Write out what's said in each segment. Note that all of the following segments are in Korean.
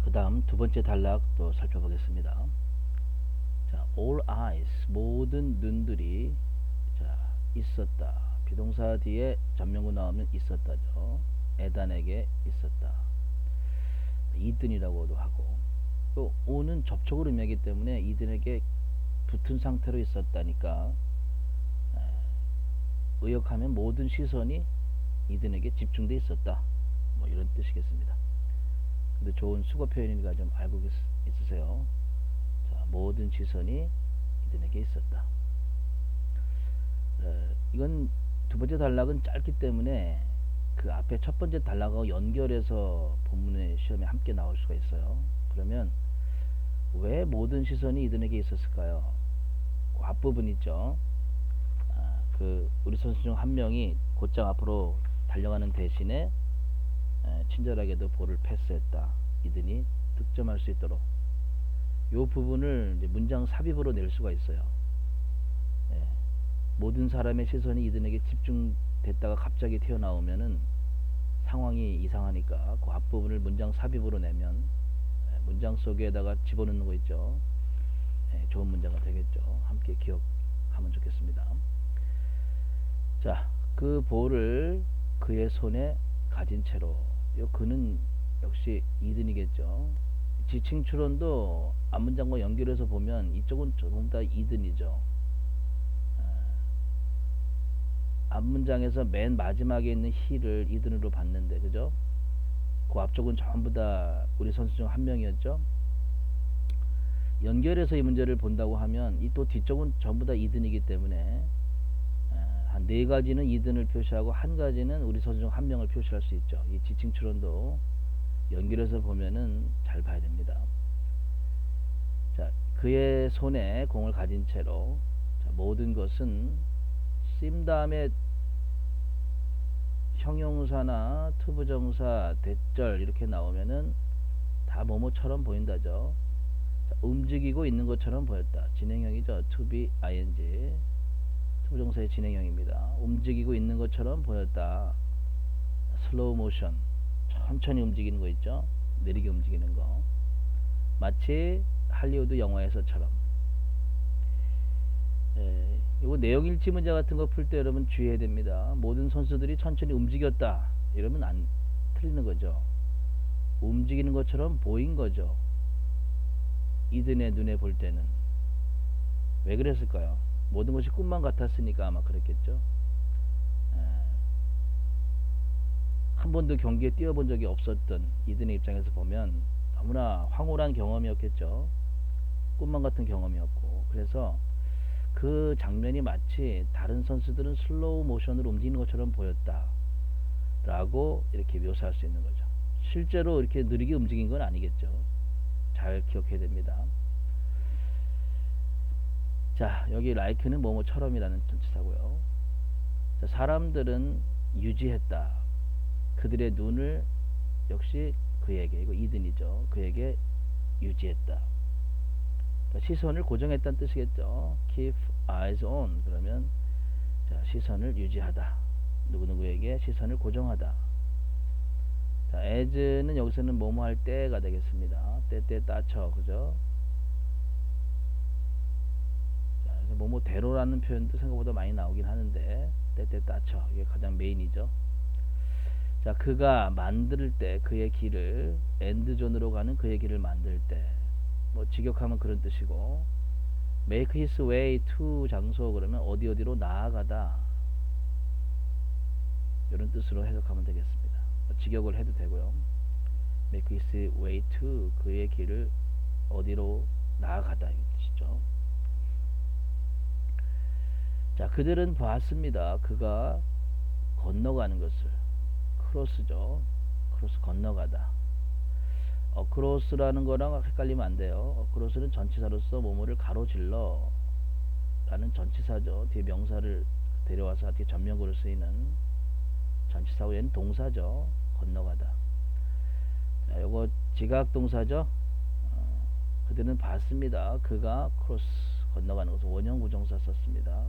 그 다음 두 번째 단락 또 살펴보겠습니다. 자, all eyes, 모든 눈들이 자, 있었다. 비동사 뒤에 전명구 나오면 있었다죠. 에단에게 있었다. 이든이라고도 하고, 또 오는 접촉을 의미하기 때문에 이든에게 붙은 상태로 있었다니까 의역하면 모든 시선이 이든에게 집중돼 있었다. 뭐 이런 뜻이겠습니다. 근데 좋은 수거 표현이니까 좀 알고 있으세요. 자, 모든 시선이 이든에게 있었다. 이건 두 번째 단락은 짧기 때문에 그 앞에 첫 번째 단락하고 연결해서 본문의 시험에 함께 나올 수가 있어요. 그러면 왜 모든 시선이 이든에게 있었을까요? 그 앞부분 있죠. 그 우리 선수 중 한 명이 곧장 앞으로 달려가는 대신에 친절하게도 볼을 패스했다. 이든이 득점할 수 있도록 이 부분을 이제 문장 삽입으로 낼 수가 있어요. 예. 모든 사람의 시선이 이든에게 집중됐다가 갑자기 튀어나오면은 상황이 이상하니까 그 앞부분을 문장 삽입으로 내면 문장 속에다가 집어넣는 거 있죠. 좋은 문장가 되겠죠. 함께 기억하면 좋겠습니다. 자, 그 볼을 그의 손에 가진 채로, 그는 역시 이든이겠죠. 지칭 추론도 앞문장과 연결해서 보면 이쪽은 조금 다 이든이죠. 앞문장에서 맨 마지막에 있는 he를 이든으로 봤는데, 그죠? 그 앞쪽은 전부 다 우리 선수 중 한 명이었죠. 연결해서 이 문제를 본다고 하면 이 또 뒤쪽은 전부 다 이든이기 때문에 한 네 가지는 이든을 표시하고 한 가지는 우리 선수 중 한 명을 표시할 수 있죠. 이 지칭 추론도 연결해서 보면은 잘 봐야 됩니다. 자, 그의 손에 공을 가진 채로, 자, 모든 것은 씀 다음에 형용사나 투부정사, 대절 이렇게 나오면은 다 뭐뭐처럼 보인다죠. 자, 움직이고 있는 것처럼 보였다. 진행형이죠. to be ing. 투부정사의 진행형입니다. 움직이고 있는 것처럼 보였다. 슬로우 모션. 천천히 움직이는 거 있죠. 느리게 움직이는 거. 마치 할리우드 영화에서처럼. 이거 내용 일치 문제 같은 거 풀 때 여러분 주의해야 됩니다. 모든 선수들이 천천히 움직였다. 이러면 안 틀리는 거죠. 움직이는 것처럼 보인 거죠. 이든의 눈에 볼 때는. 왜 그랬을까요? 모든 것이 꿈만 같았으니까 아마 그랬겠죠. 한 번도 경기에 뛰어본 적이 없었던 이든의 입장에서 보면 너무나 황홀한 경험이었겠죠. 꿈만 같은 경험이었고, 그래서 그 장면이 마치 다른 선수들은 슬로우 모션으로 움직이는 것처럼 보였다 라고 이렇게 묘사할 수 있는 거죠. 실제로 이렇게 느리게 움직인 건 아니겠죠. 잘 기억해야 됩니다. 자, 여기 like는 뭐뭐처럼이라는 전치사고요. 자, 사람들은 유지했다. 그들의 눈을 역시 그에게, 이거 이든이죠. 그에게 유지했다. 그러니까 시선을 고정했다는 뜻이겠죠. keep eyes on. 그러면 자, 시선을 유지하다. 누구누구에게 시선을 고정하다. 자, as는 여기서는 뭐뭐 할 때가 되겠습니다. 때 따쳐, 그죠? 자, 그래서 뭐뭐대로라는 표현도 생각보다 많이 나오긴 하는데 때 따쳐, 이게 가장 메인이죠. 자, 그가 만들 때 그의 길을, 엔드존으로 가는 그의 길을 만들 때, 뭐 직역하면 그런 뜻이고, make his way to 장소 그러면 어디로 나아가다, 이런 뜻으로 해석하면 되겠습니다. 직역을 해도 되고요. make his way to, 그의 길을 어디로 나아가다, 이 뜻이죠. 자, 그들은 봤습니다. 그가 건너가는 것을. 크로스죠. 크로스, 건너가다. 어크로스라는 거랑 헷갈리면 안 돼요. 어크로스는 전치사로서 뭐뭐를 가로질러 라는 전치사죠. 뒤에 명사를 데려와서 뒤에 전명구로 쓰이는 전치사 후에는 동사죠. 건너가다. 자, 요거 지각동사죠. 그들은 봤습니다. 그가 크로스, 건너가는 것을 원형 부정사 썼습니다.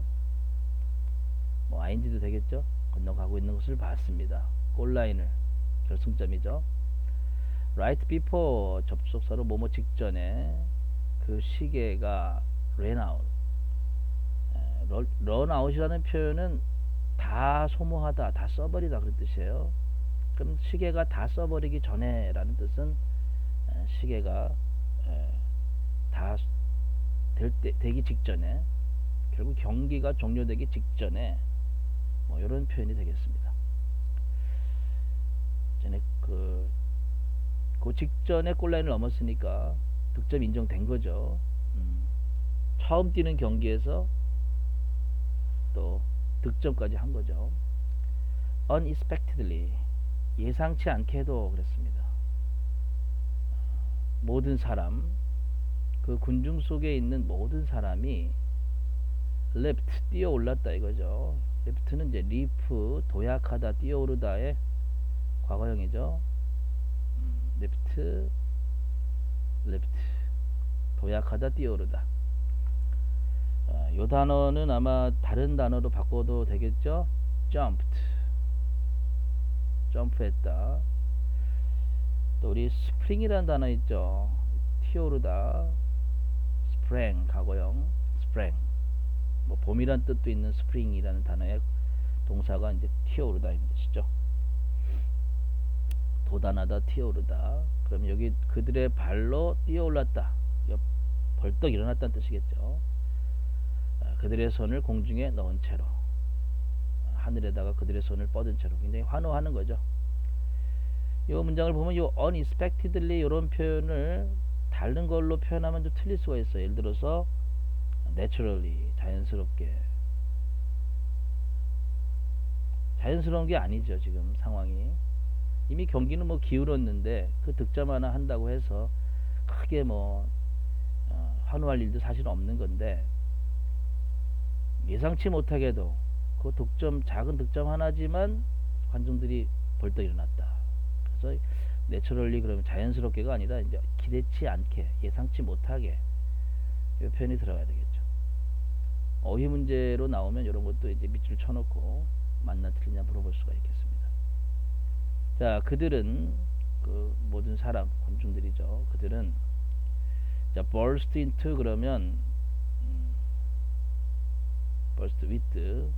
뭐 ing도 되겠죠. 건너가고 있는 것을 봤습니다. 골라인을, 결승점이죠. right before 접속사로 뭐뭐 직전에 그 시계가 ran out. run out이라는 표현은 다 소모하다, 다 써버리다 그런 뜻이에요. 그럼 시계가 다 써버리기 전에라는 뜻은 시계가 다 되기 직전에, 결국 경기가 종료되기 직전에 뭐 이런 표현이 되겠습니다. 전에 그 직전에 골라인을 넘었으니까 득점 인정된 거죠. 처음 뛰는 경기에서 또 득점까지 한 거죠. unexpectedly, 예상치 않게도 그랬습니다. 모든 사람, 그 군중 속에 있는 모든 사람이 leapt, 뛰어 올랐다 이거죠. leapt는 이제 leap, 도약하다, 뛰어오르다의 과거형이죠. leapt, 도약하다, 뛰어오르다. 이 단어는 아마 다른 단어로 바꿔도 되겠죠. jumped, 점프했다. 또 우리 spring이라는 단어 있죠. 튀어오르다, sprang, 과거형 sprang. 뭐 봄이란 뜻도 있는 spring이라는 단어의 동사가 이제 튀어오르다인 뜻이죠. 도단하다, 튀어오르다. 그럼 여기 그들의 발로 뛰어올랐다, 벌떡 일어났다는 뜻이겠죠. 그들의 손을 공중에 넣은 채로, 하늘에다가 그들의 손을 뻗은 채로, 굉장히 환호하는 거죠. 이 문장을 보면 이 unexpectedly 이런 표현을 다른 걸로 표현하면 좀 틀릴 수가 있어요. 예를 들어서 naturally, 자연스러운 게 아니죠. 지금 상황이 이미 경기는 뭐 기울었는데 그 득점 하나 한다고 해서 크게 뭐 환호할 일도 사실 없는 건데, 예상치 못하게도 그 작은 득점 하나지만 관중들이 벌떡 일어났다. 그래서 내추럴리, 그러면 자연스럽게가 아니라 이제 기대치 않게, 예상치 못하게, 이 표현이 들어가야 되겠죠. 어휘 문제로 나오면 이런 것도 이제 밑줄 쳐놓고 맞나 틀리냐 물어볼 수가 있겠습니다. 자, 그들은, 그 모든 사람, 관중들이죠. 그들은, 자, burst into 그러면 burst with,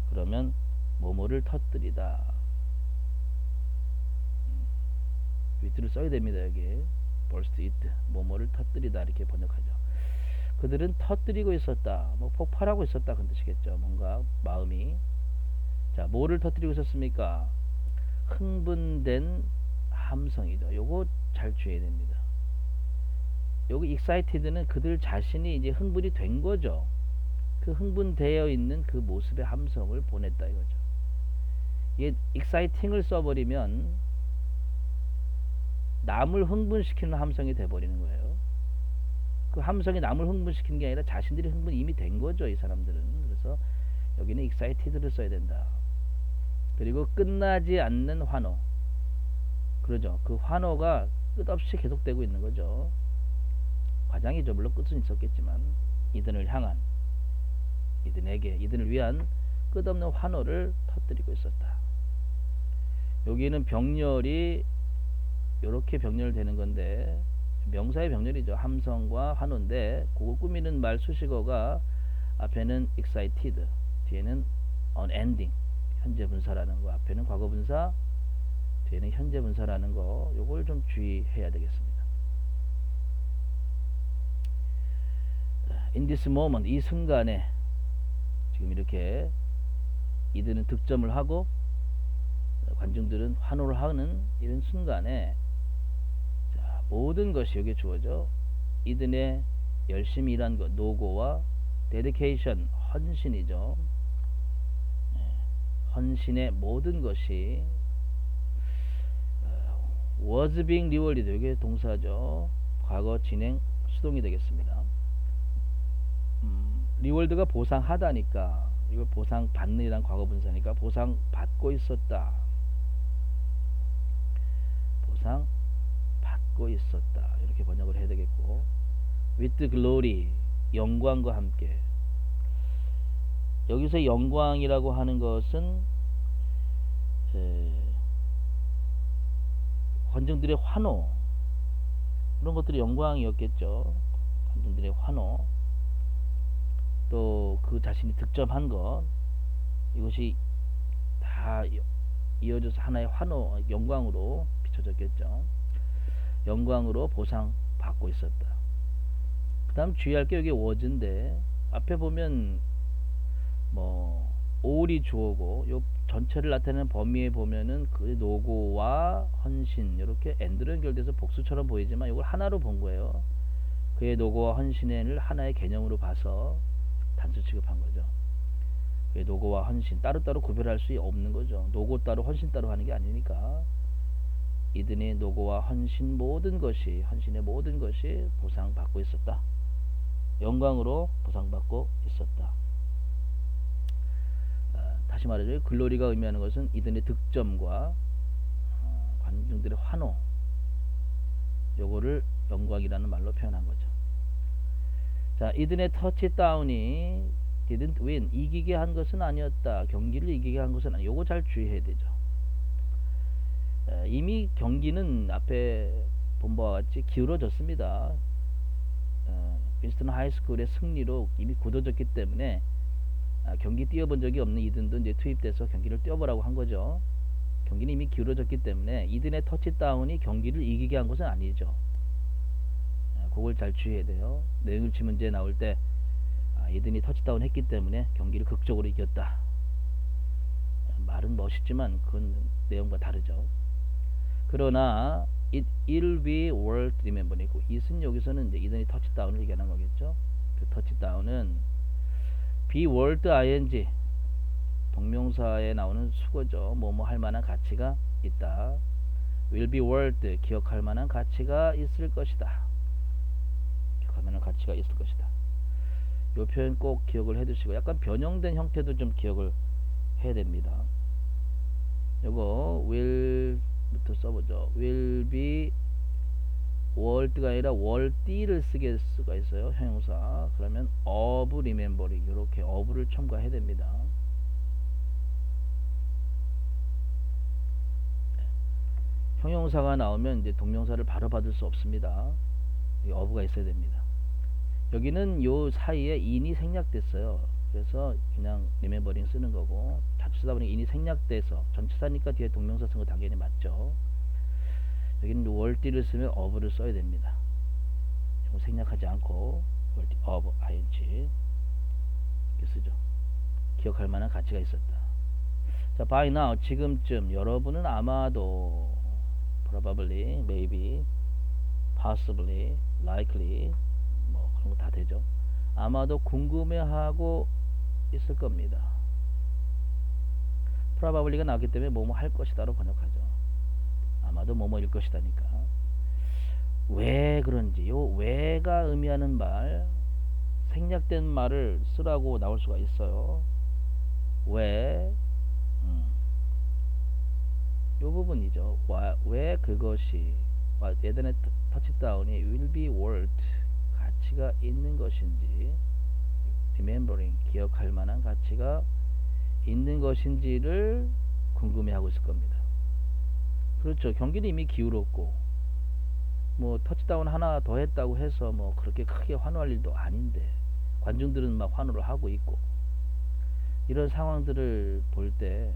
그러면 뭐뭐를 터뜨리다. with를 써야 됩니다. 여기 burst with, 뭐뭐를 터뜨리다 이렇게 번역하죠. 그들은 터뜨리고 있었다, 뭐 폭발하고 있었다 그런 뜻이겠죠. 뭔가 마음이. 자, 뭐를 터뜨리고 있었습니까? 흥분된 함성이죠. 요거 잘 주의해야 됩니다. 여기 excited는 그들 자신이 이제 흥분이 된 거죠. 그 흥분되어 있는 그 모습의 함성을 보냈다 이거죠. 이게 exciting을 써버리면 남을 흥분시키는 함성이 돼버리는 거예요. 그 함성이 남을 흥분시키는 게 아니라 자신들이 흥분이 이미 된 거죠, 이 사람들은. 그래서 여기는 excited를 써야 된다. 그리고 끝나지 않는 환호, 그러죠. 그 환호가 끝없이 계속되고 있는 거죠. 과장이죠. 물론 끝은 있었겠지만 이들을 향한, 이들을 위한 끝없는 환호를 터뜨리고 있었다. 여기는 병렬이 이렇게 병렬되는 건데, 명사의 병렬이죠. 함성과 환호인데, 그거 꾸미는 말 수식어가 앞에는 excited, 뒤에는 unending, 현재 분사라는 거, 앞에는 과거 분사, 뒤에는 현재 분사라는 거, 요걸 좀 주의해야 되겠습니다. In this moment, 이 순간에, 지금 이렇게 이들은 득점을 하고 관중들은 환호를 하는 이런 순간에, 자, 모든 것이 여기에 주어져. 이들의 열심히 일한 것, 노고와 dedication, 헌신이죠. 헌신의 모든 것이 was being rewarded, 이게 동사죠. 과거 진행 수동이 되겠습니다. reward가 보상하다니까, 이거 보상받는이란 과거 분사니까 보상받고 있었다, 보상받고 있었다, 이렇게 번역을 해야 되겠고, with glory, 영광과 함께. 여기서 영광이라고 하는 것은 관중들의 환호, 그런 것들이 영광이었겠죠. 관중들의 환호, 또 그 자신이 득점한 것, 이것이 다 이어져서 하나의 환호, 영광으로 비춰졌겠죠. 영광으로 보상받고 있었다. 그 다음 주의할 게 여기 was인데, 앞에 보면 뭐 all이 주어고, 요 전체를 나타내는 범위에 보면은 그 노고와 헌신, 이렇게 and로 연결돼서 복수처럼 보이지만 이걸 하나로 본 거예요. 그의 노고와 헌신을 하나의 개념으로 봐서 단수 취급한 거죠. 그의 노고와 헌신, 따로따로 구별할 수 없는 거죠. 노고 따로 헌신 따로 하는 게 아니니까. 이든의 노고와 헌신 모든 것이, 헌신의 모든 것이 보상받고 있었다. 영광으로 보상받고 있었다. 다시 말하죠. 글로리가 의미하는 것은 이든의 득점과 관중들의 환호, 요거를 영광이라는 말로 표현한 거죠. 자, 이든의 터치다운이 didn't win, 이기게 한 것은 아니었다. 경기를 이기게 한 것은 아니었다. 요거 잘 주의해야 되죠. 이미 경기는 앞에 본 바와 같이 기울어졌습니다. 윈스턴 하이스쿨의 승리로 이미 굳어졌기 때문에 경기 뛰어본 적이 없는 이든도 이제 투입돼서 경기를 뛰어보라고 한 거죠. 경기는 이미 기울어졌기 때문에 이든의 터치다운이 경기를 이기게 한 것은 아니죠. 그걸 잘 주의해야 돼요. 내용일치 문제 나올 때 이든이 터치다운 했기 때문에 경기를 극적으로 이겼다. 말은 멋있지만 그건 내용과 다르죠. 그러나 it'll be worth remembering이고, it은 여기서는 이제 이든이 터치다운을 얘기하는 거겠죠. 그 터치다운은 be worth ing, 동명사에 나오는 수거죠. 뭐뭐 할 만한 가치가 있다. will be worth, 기억할 만한 가치가 있을 것이다. 기억할 만한 가치가 있을 것이다. 이 표현 꼭 기억을 해두시고, 약간 변형된 형태도 좀 기억을 해야 됩니다. 요거 will부터 써보죠. will be worth가 아니라 worthy를 쓰게 수가 있어요. 형용사. 그러면 of remembering, 이렇게 of를 첨가해야 됩니다. 형용사가 나오면 이제 동명사를 바로 받을 수 없습니다. of가 있어야 됩니다. 여기는 요 사이에 in이 생략됐어요. 그래서 그냥 remembering 쓰는 거고, 자주 쓰다 보니 in이 생략돼서 전치사니까 뒤에 동명사 쓴 거 당연히 맞죠. 여기는 worthy를 쓰면 of를 써야 됩니다. 생략하지 않고 worthy of ing 이렇게 쓰죠. 기억할 만한 가치가 있었다. 자, by now, 지금쯤 여러분은 아마도 probably, maybe, possibly, likely, 뭐 그런 거 다 되죠. 아마도 궁금해하고 있을 겁니다. probably가 나왔기 때문에 뭐뭐 할 것이다로 번역하죠. 아마도 뭐뭐일 것이다니까. 왜 그런지, 요 왜가 의미하는 말, 생략된 말을 쓰라고 나올 수가 있어요. 왜, 요 부분이죠. 왜 그것이, 예전에 터치다운이 will be worth, 가치가 있는 것인지, remembering, 기억할 만한 가치가 있는 것인지를 궁금해하고 있을 겁니다. 그렇죠. 경기는 이미 기울었고, 뭐 터치다운 하나 더 했다고 해서 뭐 그렇게 크게 환호할 일도 아닌데, 관중들은 막 환호를 하고 있고, 이런 상황들을 볼 때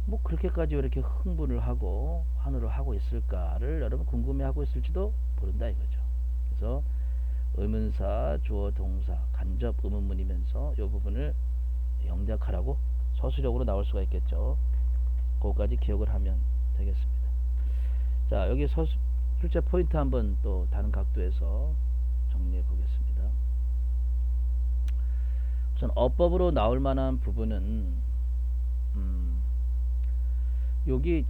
뭐 그렇게까지 왜 이렇게 흥분을 하고 환호를 하고 있을까를 여러분 궁금해하고 있을지도 모른다 이거죠. 그래서 의문사, 주어, 동사, 간접 의문문이면서 이 부분을 영작하라고 서술형으로 나올 수가 있겠죠. 그거까지 기억을 하면 되겠습니다. 자, 여기 출제 포인트 한번 또 다른 각도에서 정리해 보겠습니다. 우선 어법으로 나올 만한 부분은 여기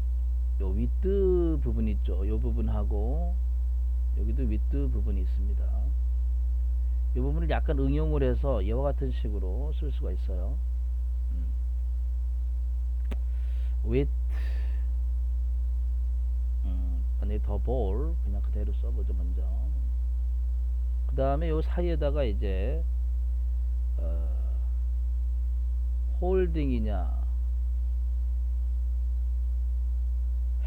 요 with 부분 있죠. 요 부분하고 여기도 with 부분이 있습니다. 이 부분을 약간 응용을 해서 이와 같은 식으로 쓸 수가 있어요. with 아니 the ball 그냥 그대로 써보죠. 먼저 그 다음에 요 사이에다가 이제 holding이냐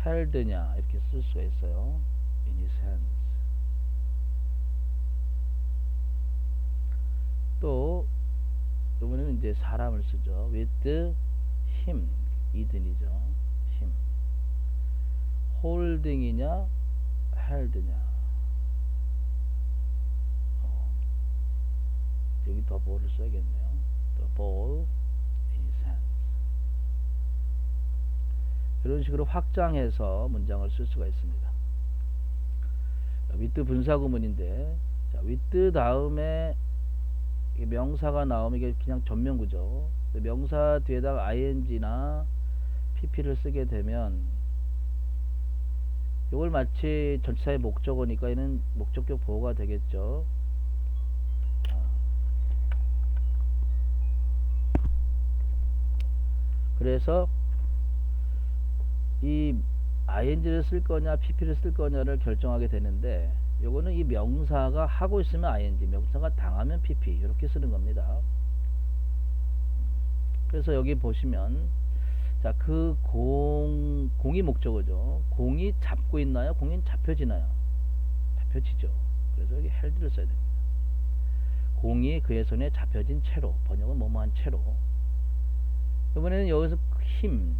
held냐 이렇게 쓸 수가 있어요. in his hands. 또 이번에는 이제 사람을 쓰죠. with him 이든이죠. him. holding이냐 held냐. 여기 the ball을 써야겠네요. the ball in his hands. 이런 식으로 확장해서 문장을 쓸 수가 있습니다. with 분사구문인데, 자, with 다음에 명사가 나오면 이게 그냥 전면구죠. 명사 뒤에다가 ing나 pp를 쓰게 되면 이걸 마치 전치사의 목적어니까 얘는 목적격 보호가 되겠죠. 그래서 이 ing를 쓸 거냐 pp를 쓸 거냐를 결정하게 되는데, 요거는 이 명사가 하고 있으면 ing, 명사가 당하면 pp 이렇게 쓰는 겁니다. 그래서 여기 보시면, 자, 그 공이 목적어죠. 공이 잡고 있나요? 공이 잡혀지나요? 잡혀지죠. 그래서 여기 held를 써야 됩니다. 공이 그의 손에 잡혀진 채로, 번역은 뭐뭐한 채로. 이번에는 여기서 힘,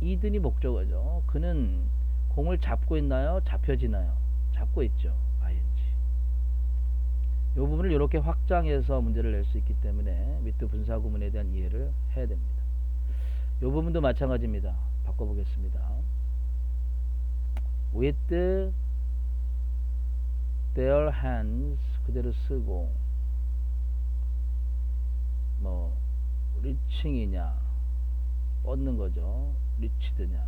이든이 목적어죠. 그는 공을 잡고 있나요? 잡혀지나요? 잡고 있죠. ing. 이 부분을 이렇게 확장해서 문제를 낼 수 있기 때문에 with 분사구문에 대한 이해를 해야 됩니다. 이 부분도 마찬가지입니다. 바꿔보겠습니다. with their hands 그대로 쓰고, 뭐 reaching이냐 뻗는 거죠. reached냐,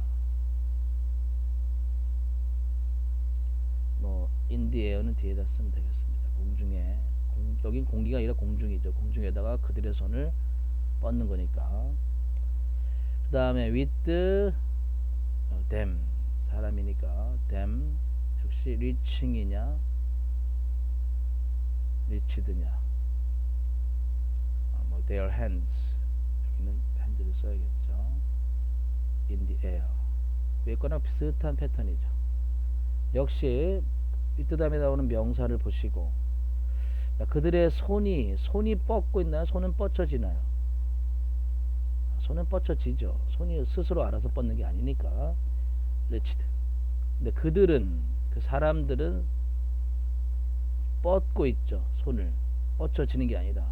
뭐 in the air는 뒤에다 쓰면 되겠습니다. 공중에, 여긴 공기가 아니라 공중이죠. 공중에다가 그들의 손을 뻗는 거니까. 그 다음에 with them 사람이니까 them 역시 reaching이냐 reached냐, 뭐 their hands, 여기는 hands를 써야겠죠. in the air. 위에 거랑 비슷한 패턴이죠. 역시 with 다음에 나오는 명사를 보시고, 그들의 손이 뻗고 있나요? 손은 뻗쳐지나요? 손은 뻗쳐지죠. 손이 스스로 알아서 뻗는 게 아니니까 reached. 근데 그들은, 그 사람들은 뻗고 있죠. 손을 뻗쳐지는 게 아니라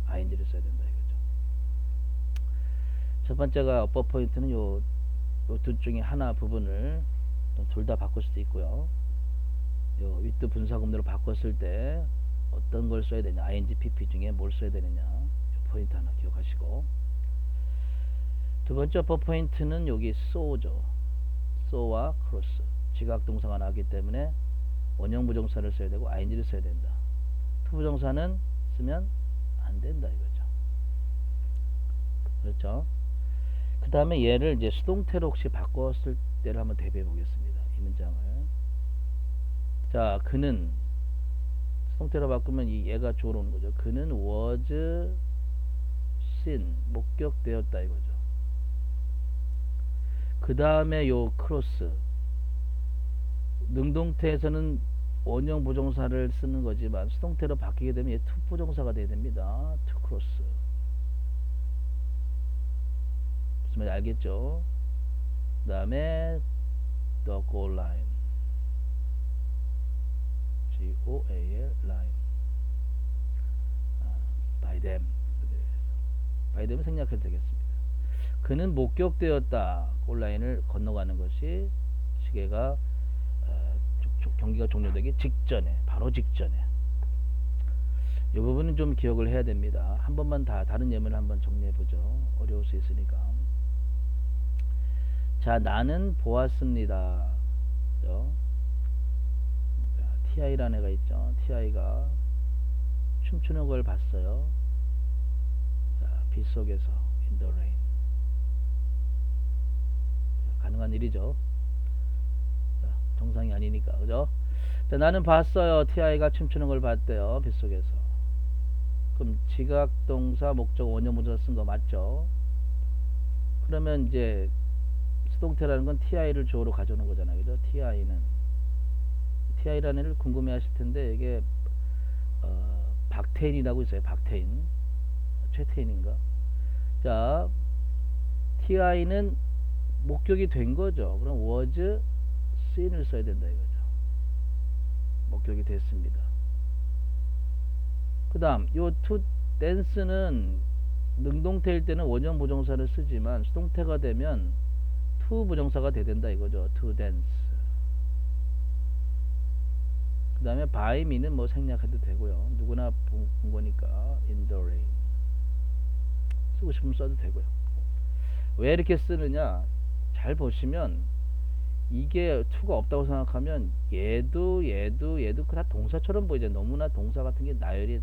ing를 써야 된다 이거죠. 첫 번째가 어퍼 포인트는 요 둘 중에 하나 부분을 둘 다 바꿀 수도 있고요. 요 with 분사구문으로 바꿨을 때 어떤 걸 써야 되냐, ing, pp 중에 뭘 써야 되느냐, 요 포인트 하나 기억하시고, 두 번째 어퍼 포인트는 여기 so죠. so와 cross, 지각동사가 나왔기 때문에 원형 부정사를 써야 되고 ing를 써야 된다. 투부정사는 쓰면 안 된다 이거죠. 그렇죠? 그 다음에 얘를 이제 수동태로 혹시 바꿨을 때를 한번 대비해 보겠습니다. 이 문장을. 자, 그는 수동태로 바꾸면 이 얘가 주어로 오는 거죠. 그는 was seen, 목격되었다 이거죠. 그 다음에 요 크로스, 능동태에서는 원형 부정사를 쓰는 거지만 수동태로 바뀌게 되면 얘 투부정사가 돼야 됩니다. to cross. 무슨 말인지 알겠죠? 그 다음에 the goal line, G-O-A-L line, by them, by them을 생략해도 되겠습니다. 그는 목격되었다. 골라인을 건너가는 것이 시계가 경기가 종료되기 직전에, 바로 직전에. 이 부분은 좀 기억을 해야 됩니다. 한 번만 다른 예문을 한번 정리해 보죠. 어려울 수 있으니까. 자, 나는 보았습니다. TI라는 애가 있죠. TI가 춤추는 걸 봤어요. 자, 빗 속에서 in the rain. 가능한 일이죠. 자, 정상이 아니니까, 그죠? 자, 나는 봤어요. TI가 춤추는 걸 봤대요. 빗 속에서. 그럼 지각동사 목적 원형 문자 쓴 거 맞죠? 그러면 이제 수동태라는 건 ti를 주어로 가져오는 거잖아요. 그죠? ti라는 애를 궁금해 하실 텐데, 이게, 박태인이라고 있어요. 박태인. 최태인인가? 자, ti는 목격이 된 거죠. 그럼 was seen을 써야 된다 이거죠. 목격이 됐습니다. 그 다음, 요 to dance는 능동태일 때는 원형 부정사를 쓰지만 수동태가 되면 to 부정사가 돼야 된다 이거죠. to dance. 그 다음에 by me는 뭐 생략해도 되고요. 누구나 본 거니까 in the rain 쓰고 싶으면 써도 되고요. 왜 이렇게 쓰느냐, 잘 보시면 이게 to가 없다고 생각하면 얘도 다 동사처럼 보이죠. 너무나 동사 같은 게 나열이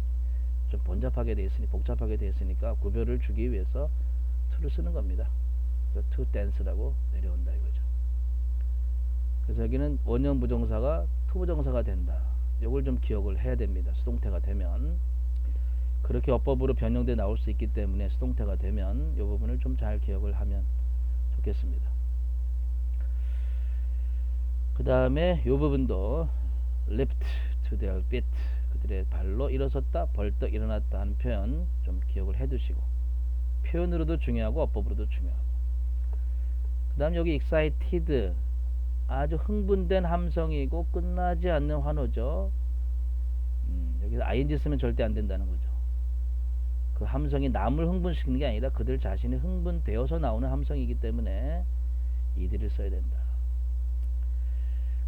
좀 복잡하게 돼 있으니까 구별을 주기 위해서 to를 쓰는 겁니다. to dance라고 내려온다 이거죠. 그래서 여기는 원형 부정사가 to 부정사가 된다. 이걸 좀 기억을 해야 됩니다. 수동태가 되면 그렇게 어법으로 변형돼 나올 수 있기 때문에 수동태가 되면 이 부분을 좀 잘 기억을 하면 좋겠습니다. 그 다음에 이 부분도 lift to their feet, 그들의 발로 일어섰다, 벌떡 일어났다 하는 표현 좀 기억을 해 두시고, 표현으로도 중요하고 어법으로도 중요하고. 그 다음 여기 excited, 아주 흥분된 함성이고 끝나지 않는 환호죠. 여기서 ing 쓰면 절대 안 된다는 거죠. 그 함성이 남을 흥분시키는 게 아니라 그들 자신이 흥분되어서 나오는 함성이기 때문에 이들을 써야 된다.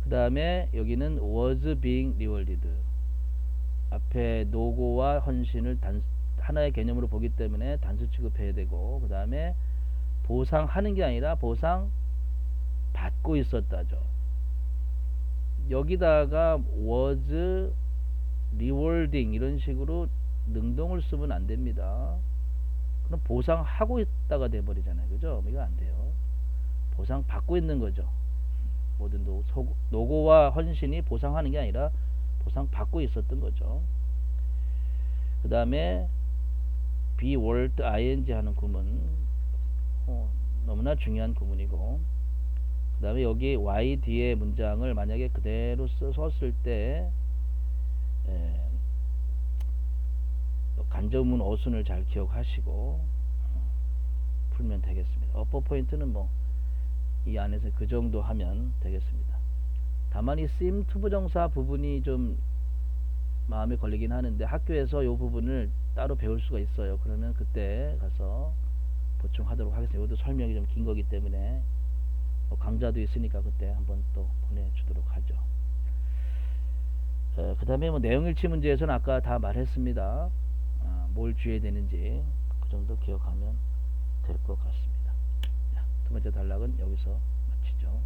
그 다음에 여기는 was being rewarded, 앞에 노고와 헌신을 하나의 개념으로 보기 때문에 단수 취급해야 되고, 그 다음에 보상하는 게 아니라 보상 받고 있었다죠. 여기다가 was rewarding 이런 식으로 능동을 쓰면 안 됩니다. 그럼 보상하고 있다가 돼버리잖아요. 그죠? 이거 안 돼요. 보상 받고 있는 거죠. 모든 노고와 헌신이 보상하는 게 아니라 보상 받고 있었던 거죠. 그 다음에 be word ing 하는 구문, 너무나 중요한 구문이고, 그 다음에 여기 y 뒤에 문장을 만약에 그대로 썼을 때 간접문 어순을 잘 기억하시고 풀면 되겠습니다. 어법 포인트는 뭐 이 안에서 그 정도 하면 되겠습니다. 다만 이 seem to 부정사 부분이 좀 마음에 걸리긴 하는데 학교에서 이 부분을 따로 배울 수가 있어요. 그러면 그때 가서 보충하도록 하겠습니다. 이것도 설명이 좀 긴 거기 때문에 강좌도 있으니까 그때 한번 또 보내주도록 하죠. 그 다음에 뭐 내용일치 문제에서는 아까 다 말했습니다. 뭘 주의해야 되는지 그 정도 기억하면 될 것 같습니다. 두 번째 단락은 여기서 마치죠.